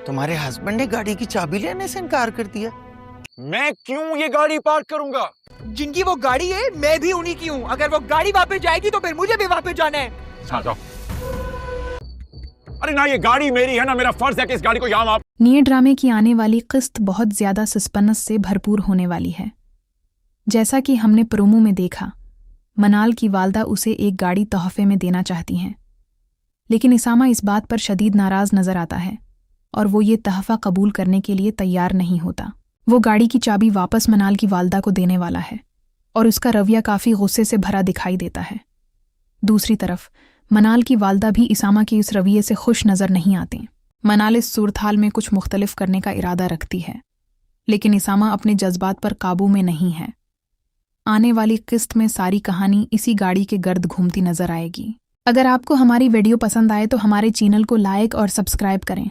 تمہارے ہسبینڈ نے گاڑی کی چابی لینے سے انکار کر دیا. میں کیوں یہ گاڑی پارک کروں گا؟ جن کی وہ گاڑی ہے میں بھی انہی کی ہوں. اگر وہ گاڑی واپس جائے گی تو پھر مجھے بھی واپس جانا ہے. جاؤ. ارے نہ، یہ گاڑی میری ہے نا، میرا فرض ہے کہ اس گاڑی کو یہاں آپ. نیے ڈرامے کی آنے والی قسط بہت زیادہ سسپنس سے بھرپور ہونے والی ہے. جیسا کہ ہم نے پرومو میں دیکھا، منال کی والدہ اسے ایک گاڑی تحفے میں دینا چاہتی ہیں، لیکن اسامہ اس بات پر شدید ناراض نظر آتا ہے اور وہ یہ تحفہ قبول کرنے کے لیے تیار نہیں ہوتا. وہ گاڑی کی چابی واپس منال کی والدہ کو دینے والا ہے اور اس کا رویہ کافی غصے سے بھرا دکھائی دیتا ہے. دوسری طرف منال کی والدہ بھی اسامہ کے اس رویے سے خوش نظر نہیں آتے. منال اس صورتحال میں کچھ مختلف کرنے کا ارادہ رکھتی ہے، لیکن اسامہ اپنے جذبات پر قابو میں نہیں ہے. آنے والی قسط میں ساری کہانی اسی گاڑی کے گرد گھومتی نظر آئے گی. اگر آپ کو ہماری ویڈیو پسند آئے تو ہمارے چینل کو لائک اور سبسکرائب کریں.